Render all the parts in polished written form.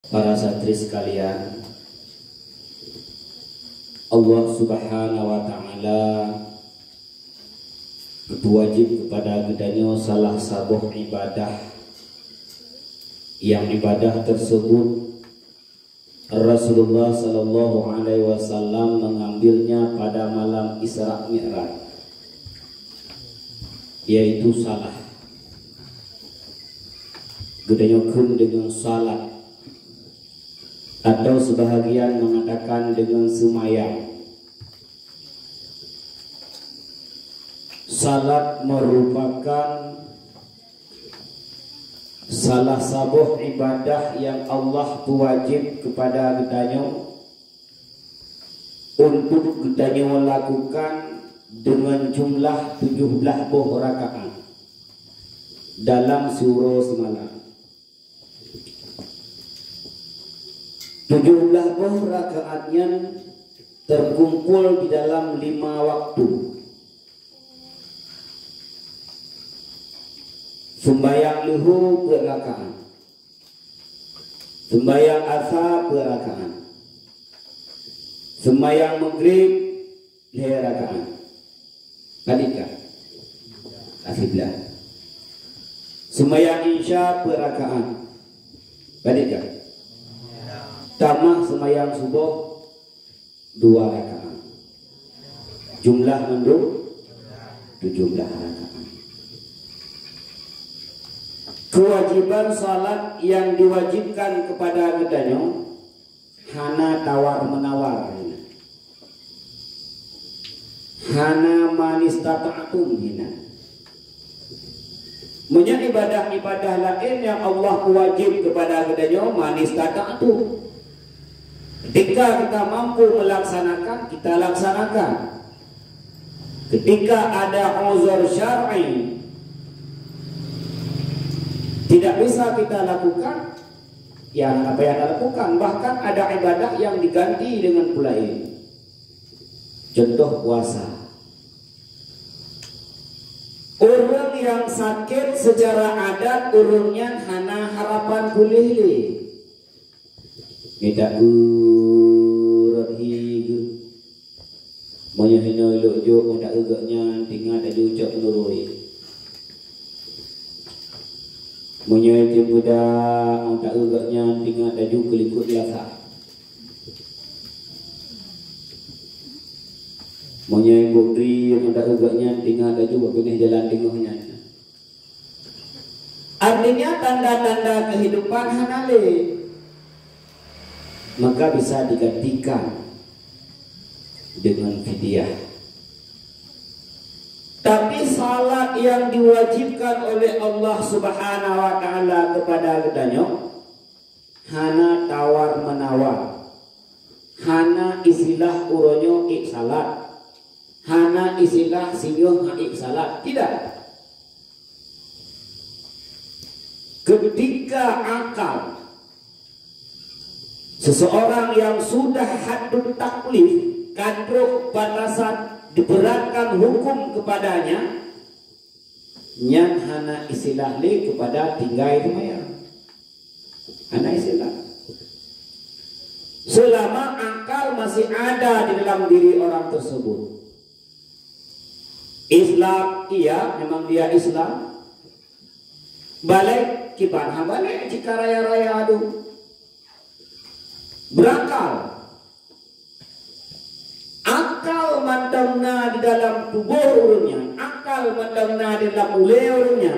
Para santri sekalian, Allah Subhanahu wa Ta'ala berwajib kepada gedanya salah satu ibadah, yang ibadah tersebut Rasulullah Sallallahu Alaihi Wasallam mengambilnya pada malam Isra Mi'raj, yaitu salat. Gedanya kun dengan salat, atau sebahagian mengatakan dengan semayang. Salat merupakan salah satu ibadah yang Allah wajib kepada gedanya untuk gedanya melakukan dengan jumlah 17 rakaat dalam surah semalam. 17 rakaatnya terkumpul di dalam 5 waktu. Sembayang luhur berrakaat, sembayang asar berrakaat, sembayang maghrib berrakaat. Kadika asiblah. Sembayang isya berrakaat. Kadika. Tambah sembahyang subuh 2 rakaat. Jumlah menduk 17 rakaat. Kewajiban salat yang diwajibkan kepada gedanya hana tawar menawar, hana manistata'tum hina. Menjadi ibadah-ibadah lain yang Allah wajib kepada gedanya manistata'tum. Ketika kita mampu melaksanakan, kita laksanakan. Ketika ada uzur syar'i tidak bisa kita lakukan, yang apa yang kita lakukan. Bahkan ada ibadah yang diganti dengan pula ini. Contoh puasa. Orang yang sakit secara adat urungnya hana harapan pulih li. Kita urut higu. Monya hino elok jo muda egaknya tinggal ada ucap nurui. Monya itu muda muda egaknya tinggal ada kelikut lasa. Monya bukri muda egaknya tinggal ada juga benih jalan tengahnya. Artinya tanda-tanda kehidupan hanale, maka bisa digantikan dengan fidyah. Tapi salat yang diwajibkan oleh Allah Subhanahu wa Ta'ala kepada gedanya hana tawar menawar, hana istilah uronyo ik salat, hana istilah sinyoh ik salat. Tidak. Ketika akal seseorang yang sudah haddut taklif, kadro batasan diberatkan hukum kepadanya, nyan hana istilah li kepada tinggai semaya. Hana istilah. Selama akal masih ada di dalam diri orang tersebut. Islam, iya memang dia Islam. Balik kipan balik jika raya-raya aduh. Berakal. Akal mandangna di dalam tubuh urunnya, akal mandangna di dalam ule urunnya,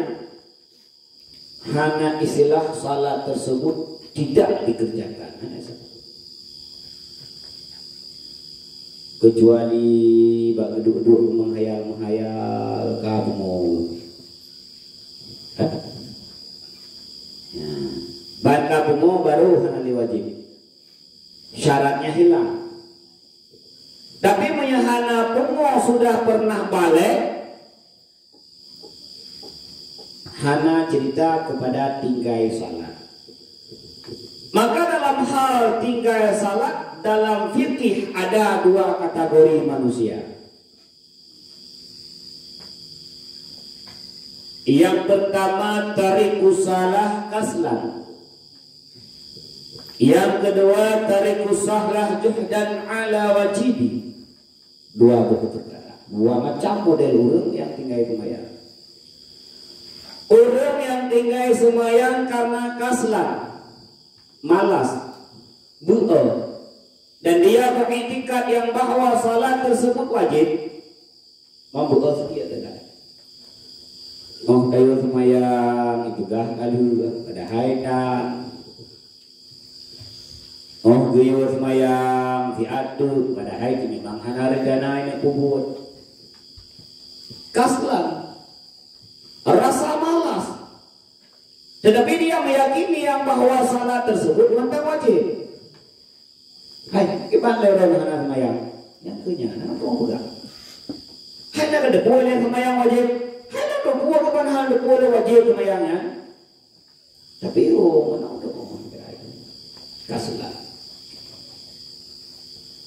hanya istilah salat tersebut tidak dikerjakan. Kecuali bak duduk menghayal kamu. Ban kamu baru hanya wajib. Syaratnya hilang. Tapi menyahana pengo sudah pernah balik, hana cerita kepada tinggai salat. Maka dalam hal tinggai salat, dalam fikih ada 2 kategori manusia. Yang pertama tarikus salah kaslan. Yang kedua, tarikus sahlah juhdan ala wajibi. Dua perkara. Dua macam model orang yang tinggal semayang. Orang yang tinggal semayang karena kaslan, malas, buta, dan dia beriktikad yang bahwa salat tersebut wajib, membuka setia dengan. Oh, kayu semayang itu gah kalu pada haidan. Oh, kayu semayang si atu pada haid memang hanare dana ini kubur. Kaslan, rasa malas. Tetapi dia meyakini yang bahwa salat tersebut mentang wajib. Hai, gimana orang anak semayang? Yang kenyana apa enggak? Hai, nak ada boleh semayang wajib. Hai, nak ada boleh kapan hal boleh wajib semayangnya. Tapi mana udah ngomong berani. Kaslah.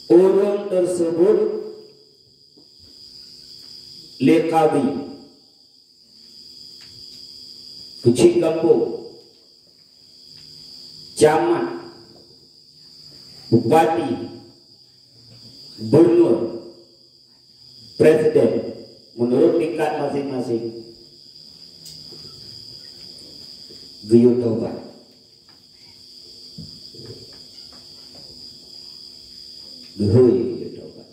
Orang tersebut liqabi, kucing kampung, camat, bupati, gubernur, presiden, menurut tingkat masing-masing. Guyur taubat. Guyur taubat.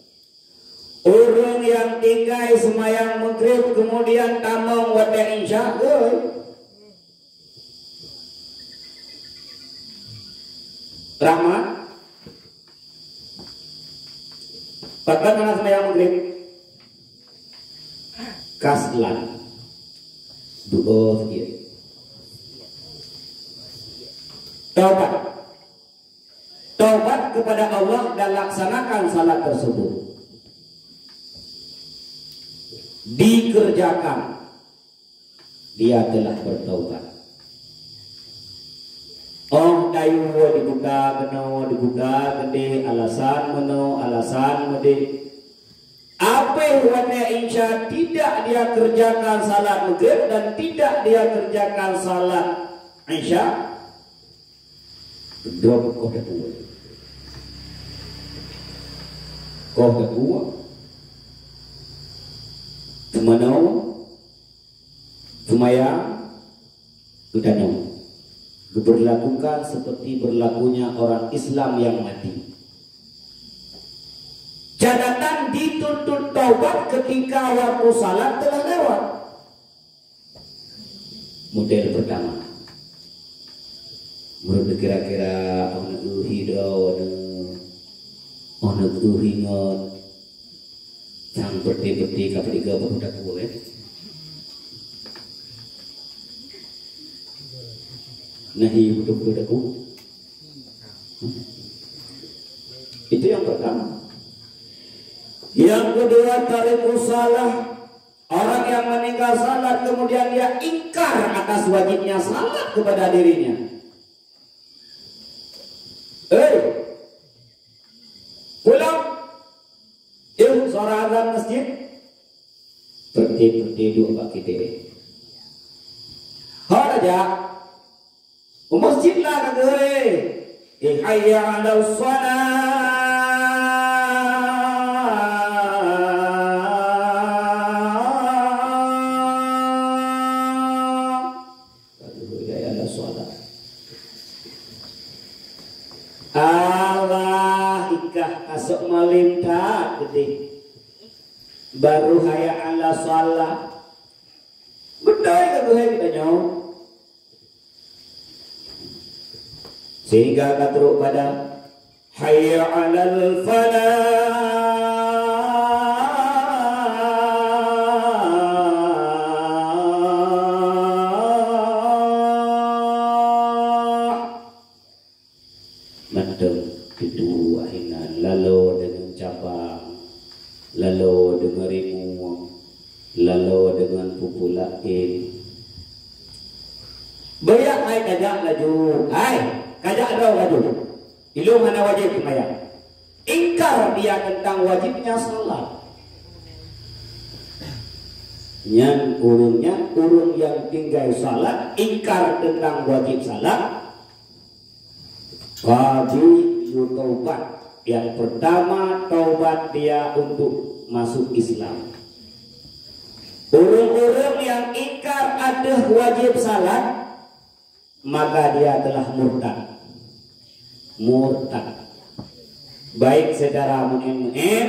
Orang yang tinggal semayang maghrib kemudian tamang wata insya rahmat. Bahkan anak semayang maghrib kaslan doa sedikit taubat kepada Allah dan laksanakan salat tersebut, dikerjakan, dia telah bertaubat. Oh, dayu dibuka gede alasan mede. Apa yang insya tidak dia kerjakan salat maghrib dan tidak dia kerjakan salat isya. Dua kau kedua semanau semayang kedanau diberlakukan seperti berlakunya orang Islam yang mati. Catatan dituntut taubat ketika waktu salat telah lewat. Model pertama, menurut kira-kira anak uhidau anak uhingot sang peti-peti kapaliga budak boleh. Nahi budak-budakku. Itu yang pertama. Yang kedua, tarikus salah. Orang yang meninggal salat kemudian dia ingkar atas wajibnya salat kepada dirinya. Pulang. Yuk, suara azan masjid. Perti dua baki diri. Haraja. Masjid lah kagere. Hayya 'alas shalah. Allah ikah asok malinta gede. Baru hayya 'ala shalah. Bedai kagere kita nyaw. Sehingga katruk pada hayya 'alal falah. Madem itu ahinan lalu dengan cabang, lalu dengan rimu, lalu dengan pupulain. Bayak ay kajak laju, ay kajak daw laju. Ilu mana wajib semayang. Ingkar dia tentang wajibnya salat. Yang urung yang tinggal salat, ingkar tentang wajib salat. Qadi taubat. Yang pertama taubat dia untuk masuk Islam. Orang-orang yang ingkar ada wajib salat, maka dia telah murtad. Murtad. Baik secara main-main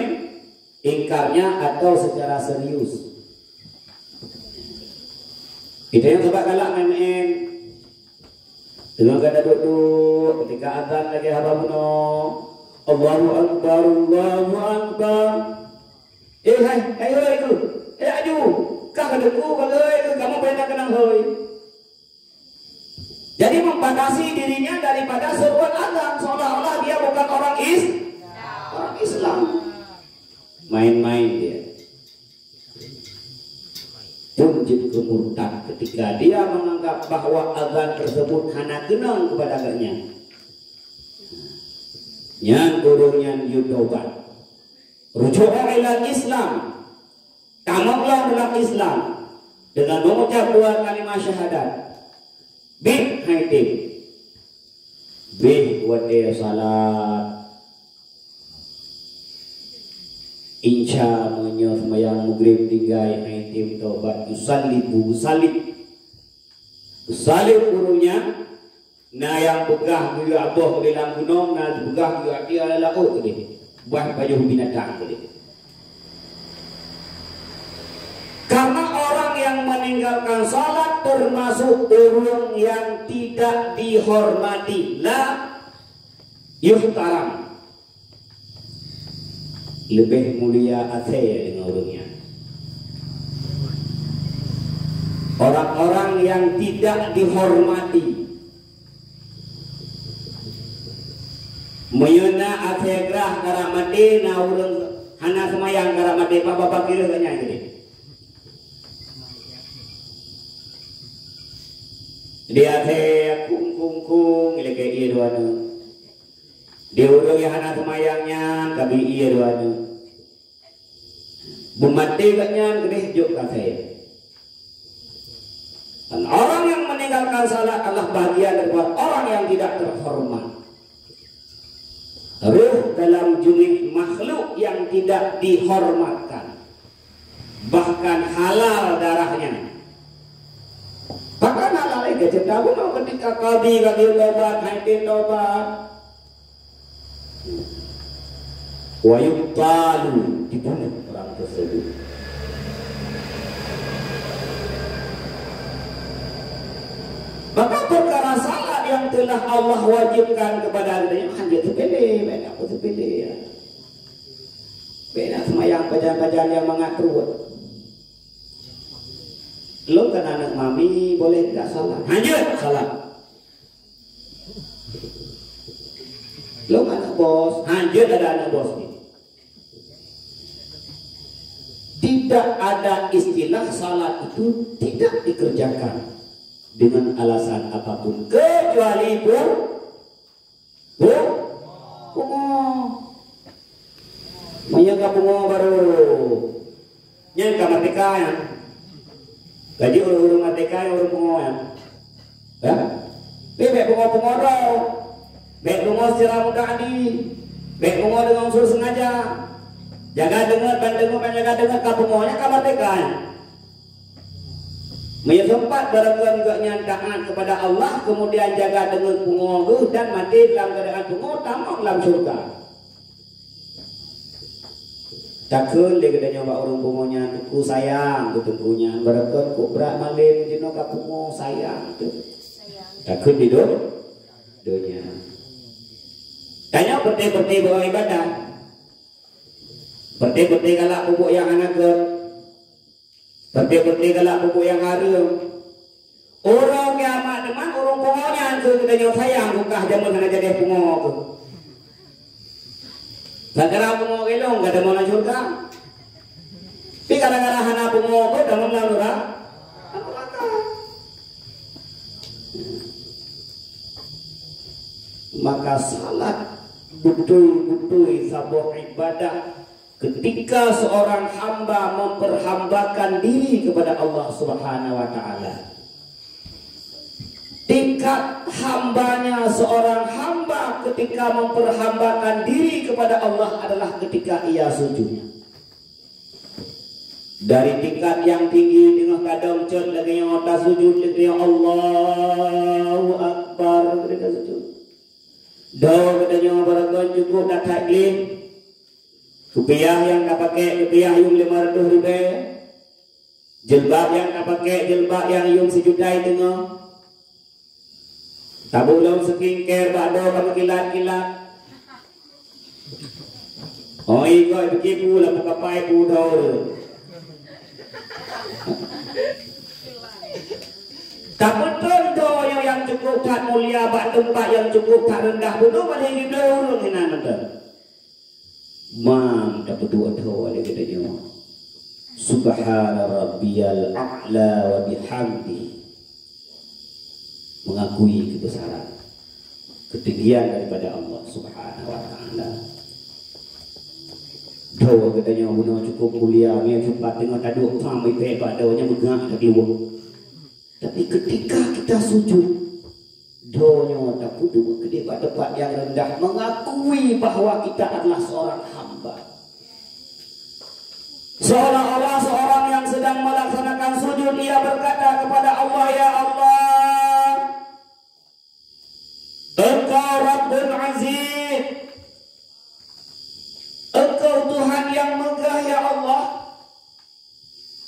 ingkarnya atau secara serius. Kita yang coba galak main-main. Dengan kata duduk ketika azan lagi hababuno. Allahu Akbar, Allahu Akbar. Hai itu. Aju. Kah kedeku kalau itu kamu pernah kenang hoi. Jadi membatasi dirinya daripada seruan azan seolah-olah dia bukan orang Islam. Main-main dia. Punjit kemurtad ketika dia menganggap bahwa azan tersebut hanya kenang kepada agaknya. Yang kurungnya yutobat rujukan ila Islam, tamaklah dalam Islam dengan mengucap dua kalimat syahadat. Bih haitim, bih wade salat, insya menyo semayang maghrib tinggai haitim tobat usalib kurungnya. Nah yang begah juga abah ke dalam gunung, nah begah juga dia laut tadi. Buat baju binatang tadi. Karena orang yang meninggalkan salat termasuk orang yang tidak dihormati, la yuhtaram. Lebih mulia athaya dengan orangnya. Orang-orang yang tidak dihormati. Meyuna athegrah karamati na urang hana semayang karamati bapak kira kanya gini. Dia teh kung ileke ieu doana. Dia urang yang hana semayangnya tapi ieu doana. Bumati kanya gede juk katanya. Dan orang yang meninggalkan salat adalah bagian dari orang yang tidak terhormat. Ruh dalam jumlah makhluk yang tidak dihormatkan, bahkan halal darahnya. Bahkan halal itu cerita pun ketika qadi tobat, hakim tobat, wa yuqtalu dibunuh orang tersebut. Maka perkara salat yang telah Allah wajibkan kepada anda hanya sepele, beda aku sepele ya. Beda semayang bajan-bajan yang mengatur. Lo kan anak mami boleh tidak salat? Hanya salat. Lo kan anak bos? Hanya ada anak bos ni. Tidak ada istilah salat itu tidak dikerjakan dengan alasan apapun kecuali bungo menyangka bungo baru nyangka merdeka ya gaji urung merdeka ya urung bungo ya bebek bungo rau bebek bungo secara mudah di bebek bungo dengan unsur sengaja jaga dengar jaga dengar kabungonya merdeka ya. Menyempat barangkali juga taat kepada Allah, kemudian jaga dengan pungogu dan mati dalam keadaan pungo tamak dalam surga. Takkan dia kena nyoba orang pungonya, ku sayang ku tunggunya, barangkali ku berat malim jino ka pungo sayang tu. Takkan di dunia. Tanya berarti bawa ibadah. Berarti kalau pupuk yang anak ke berarti galak buku yang harum. Orang yang amat deman, orang pungonya itu kita nyawa sayang bukah jaman kena jadi pungo tu. Kadang-kadang pungo kelong, gak ada mana surga. Tapi kadang-kadang hana pungo tu, dah mana lurah. Maka salat betul-betul sebuah ibadah. Ketika seorang hamba memperhambakan diri kepada Allah Subhanahu wa taala. Tingkat hambanya seorang hamba ketika memperhambakan diri kepada Allah adalah ketika ia sujud. Dari tingkat yang tinggi tengah kadang cot lagi yang otak sujud lagi yang Allahu Akbar ketika sujud. Doa katanya barakan cukup dah taklim. Kupiah yang tak pakai kupiah yung 500 ribu. Jilbab yang tak pakai jilbab yang yung sejuta tengah. Tabulong skincare bado kamu kilat-kilat. Oh ikut begitu lah buka pai budol. Tak betul doa yang cukup tak mulia, bak tempat yang cukup tak rendah bodoh pada yang dulu hinan ada. Mam tak betul doa dia kata dia. Subhana rabbiyal a'la wa bihamdi. Mengakui kebesaran, ketinggian daripada Allah Subhanahu wa taala. Doa katanya guna cukup mulia, dia cepat tengok taduk pam ipe doanya megah tak keluar. Tapi ketika kita sujud, doanya tak kudu ke tempat yang rendah, mengakui bahwa kita adalah seorang hamba. Seolah-olah seorang yang sedang melaksanakan sujud, ia berkata kepada Allah, ya Allah, Engkau Rabbul Aziz, Engkau Tuhan yang megah ya Allah,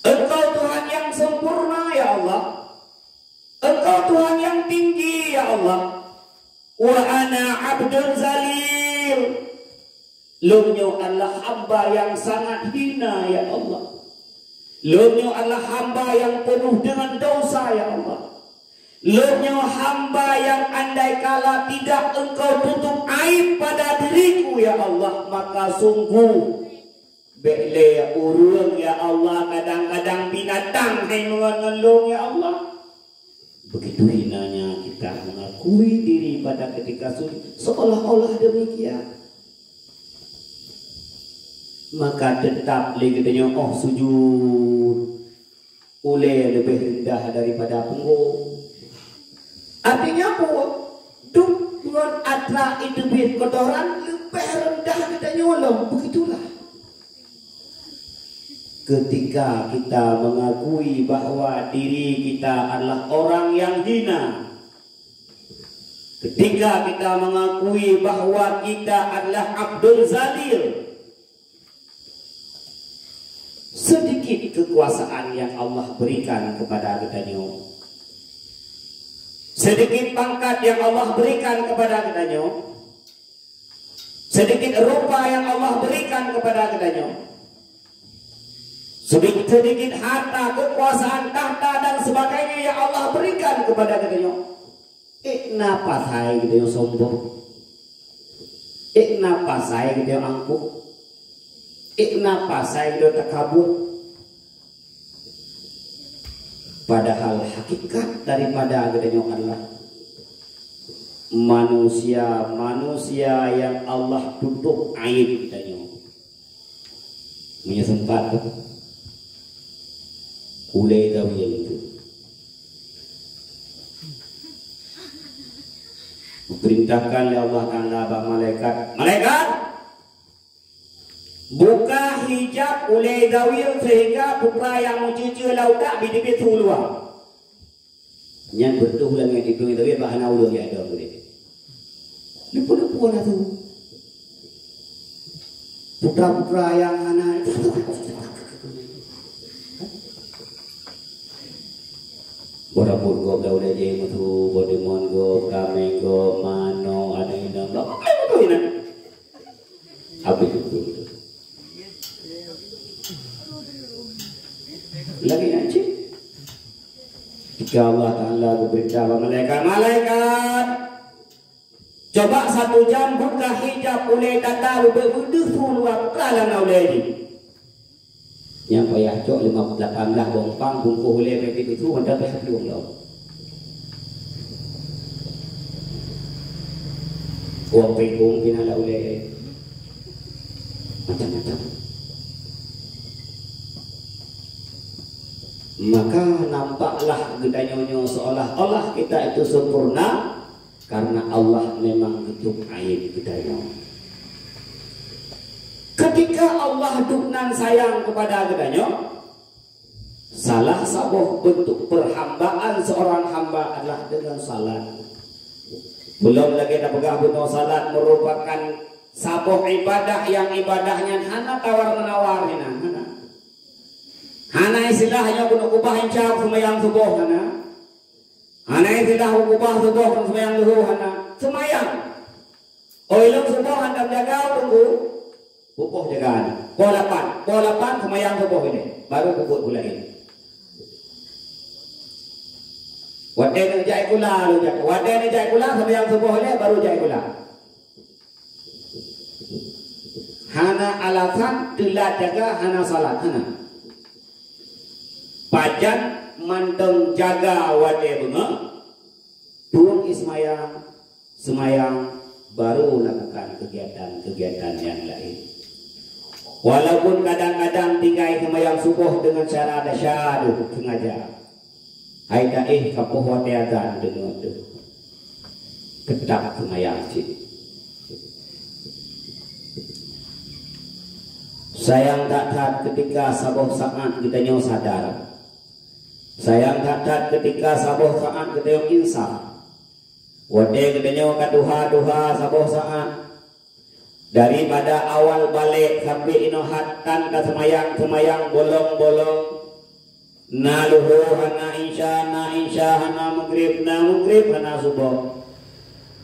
Engkau Tuhan yang sempurna ya Allah, Engkau Tuhan yang tinggi ya Allah. Wa ana abdun zalil. Lumnyo adalah hamba yang sangat hina ya Allah. Lumnyo adalah hamba yang penuh dengan dosa ya Allah. Lumnyo hamba yang andai kala tidak engkau tutup aib pada diriku ya Allah, maka sungguh bele urung ya Allah, kadang-kadang binatang yang mengelung ya Allah. Begitu hinanya kita mengakui diri pada ketika sujud, seolah-olah demikian. Maka tetap lagi katanya, oh sujud oleh lebih rendah daripada punggung. Artinya apa? Dengan atra itu bit kotoran lebih rendah katanya Allah. Begitulah. Ketika kita mengakui bahwa diri kita adalah orang yang hina, ketika kita mengakui bahwa kita adalah abdul zalil, sedikit kekuasaan yang Allah berikan kepada kita, sedikit pangkat yang Allah berikan kepada kita, sedikit rupa yang Allah berikan kepada kita, sedikit harta, kekuasaan, tahta dan sebagainya yang Allah berikan kepada kita. Kenapa saya gitu sombong? Kenapa saya gitu angkuh? Kenapa saya gitu takabur? Padahal hakikat daripada kita adalah manusia yang Allah tutup aib kita. Punya sempat ulai dawiyah itu perintahkan oleh Allah Ta'ala malaikat buka hijab ulai dawiyah sehingga putra yang mencuci laudak bidibit luar yang betul yang itu dawiyah bahan awal yang ada boleh lupa tu putra-putra yang anak orang burgo kau dah jadi tu, bodemon go, kami go, mano, ada yang dah, apa tu ini? Apa itu? Lagi nanti, jika Allah Taala beritahu malaikat, coba 1 jam buka hijab oleh data berbuduh luar kalang oleh ini. Yang payah cok 18 bompang bungkuh oleh mereka itu anda payah belum tahu. Uang penggung kena oleh macam-macam. Maka nampaklah gedanyonyo seolah-olah kita itu sempurna, karena Allah memang tutup aib gedanya. Ketika Allah duknan sayang kepada gedanya, salah satu bentuk perhambaan seorang hamba adalah dengan salat. Belum lagi ada pegang betul salat merupakan sabuh ibadah yang ibadahnya hana tawar menawar hana istilahnya guna kubah incap semayang subuh hana istilah kubah subuh semayang luhu hana semayang ilmu subuh anda jaga tunggu bukuh jagaan polapan semayang subuh ini baru bukuh pula ini wadah ni jai kula semayang subuh ini baru jai kula. Hana alasan telah jaga hana salat hana. Pajan manteng jaga wade bunga. Buang semayang baru lakukan kegiatan-kegiatan yang lain. Walaupun kadang-kadang tinggal semayang subuh dengan cara dasyadu sengaja. Hai daih kapuh wade azan dengan tu. Kedak semayang cik. Sayang tak ketika sabuh saat kita nyaw sadar. Sayang tak ketika sabuh saat kita nyaw insaf. Wade kita nyaw kaduha sabuh saat. Daripada awal balik sampai inohatan ke semayang bolong-bolong. Na luhu hana insya hana maghrib hana subuh.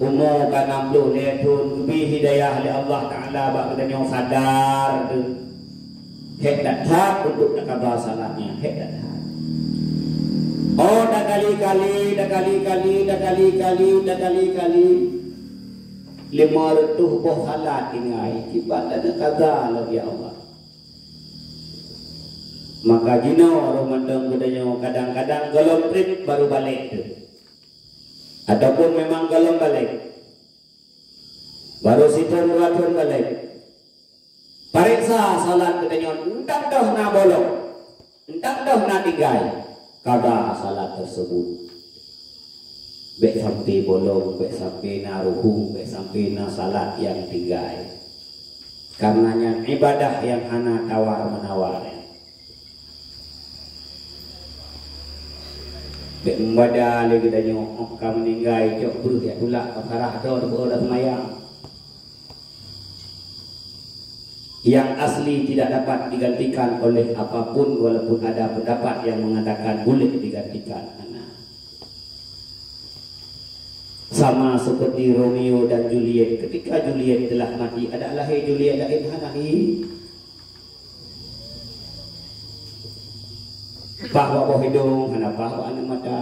Umur kan 60 netun lebih hidayah oleh Allah Ta'ala bak kita nyaw sadar tu. Hek tak tak untuk nak kabar salatnya. Hek tak tak. Oh dah kali-kali 500 buah salat ingai. Ibadat nak kabar lagi Allah. Maka jino Ramadan gedanya kadang-kadang golong trip baru balik tu. Ataupun memang golong balik. Baru situ muratun balik. Pariksa salat gedanya entah dah nak bolong. Entah dah nak tinggal. Kada salat tersebut. Baik sampai bolong, baik sampai na ruku, baik sampai na salat yang tinggal. Karenanya ibadah yang hana tawar menawar. Baik membaca lagi kita nyok kamu meninggal jauh beruh ya tulak keparah atau berada semayang. Yang asli tidak dapat digantikan oleh apapun walaupun ada pendapat yang mengatakan boleh digantikan. Sama seperti Romeo dan Juliet. Ketika Juliet telah mati, adalah Juliet lain hanahi. Bahwa boh hidung, hana bahwa anak mata,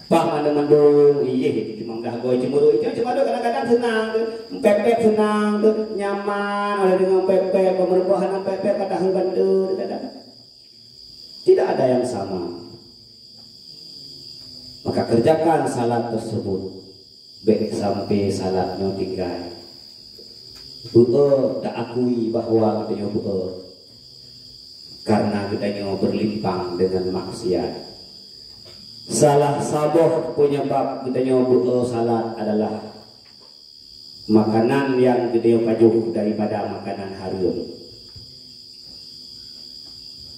bah mana mandung, iya, cuma dah goy cemburu itu, cuma kadang-kadang senang, pepek senang, nyaman, ada dengan pepek, pemerbuahan pepek pada bantu, tidak ada yang sama. Maka kerjakan salat tersebut, baik sampai salatnya tinggal. Tak akui bahwa katanya karena kita berlimpang dengan maksiat. Salah satu penyebab kita salat adalah makanan yang kita pajuh daripada makanan haram.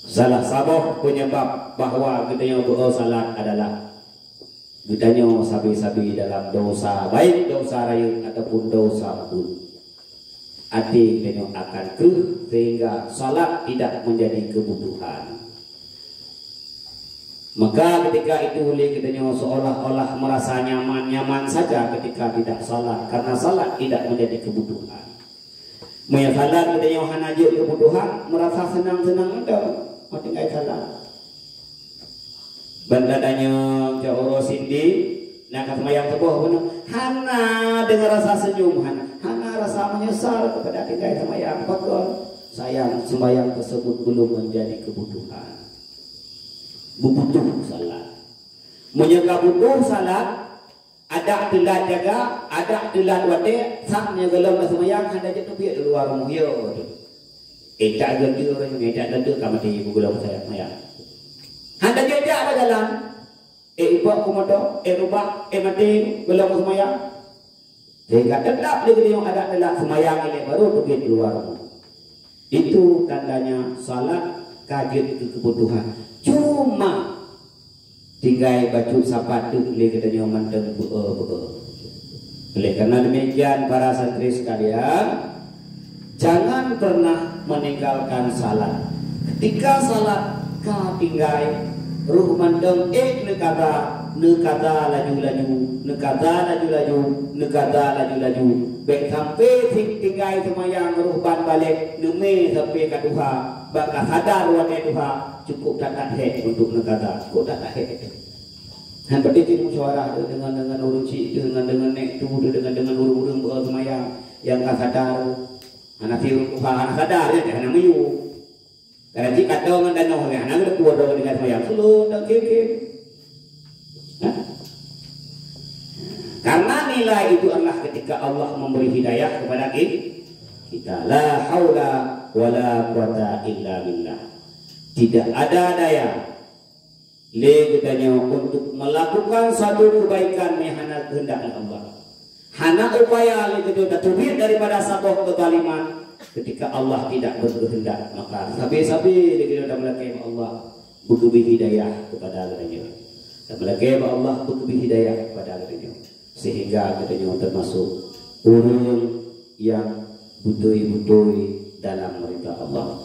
Salah satu penyebab bahwa kita salat adalah kita sabi-sabi dalam dosa, baik dosa rayut ataupun dosa pun. Hati kita akan sehingga salat tidak menjadi kebutuhan. Maka ketika itu kita seolah-olah merasa nyaman saja ketika tidak salat, karena salat tidak menjadi kebutuhan. Maya salat kita hanya kebutuhan, merasa senang-senang ada, tinggal salat. Bandadanya jauh sindi, nak semayang sebuah pun, hana dengan rasa senyum, hana rasa menyesal kepada tinggal semayang. Pokok sayang sembahyang tersebut belum menjadi kebutuhan. Butuh salat. Menjaga butuh salat, ada telat jaga, ada telat wate, saknya gelap semayang, hana jatuh biar di luar muhyo. Tak ganti orang ni, tak ganti kamu di bulan saya semayang. Hana jajak apa jalan? Ibu komodo, rubah, mati, gelap semayang. Dia tetap dia yang ada telah semayang ini baru pergi keluar rumah. Itu tandanya salat kaget kebutuhan. Cuma tinggal baju sepatu boleh katanya mandeng oleh karena demikian para santri sekalian, jangan pernah meninggalkan salat. Ketika salat ka tinggal ruh mandeng nekada laju baik sampai tinggal semayang ruh ban balik neme sampai ke duha bakal sadar wane duha cukup tak hek untuk nekada cukup tak hek. Han berarti musyawarah dengan uruci dengan nek tu dengan urung semayang yang ka sadar anak tirung duha anak sadar ya anak mayu. Karena jika tahu dengan danau ya anak keluar dengan semayang sulu dan kim. Karena nilai itu adalah ketika Allah memberi hidayah kepada kita. La haula wala quwata illa billah. Tidak ada daya leganya untuk melakukan satu kebaikan yang hanya kehendak Allah. Hanya upaya leganya tertubir daripada satu kezaliman ketika Allah tidak berkehendak, maka sabi-sabi leganya melakukan Allah berkebih hidayah kepada leganya. Dan melakukan Allah berkebih hidayah kepada leganya. Sehingga katanya termasuk orang yang butuh dalam mereka Allah.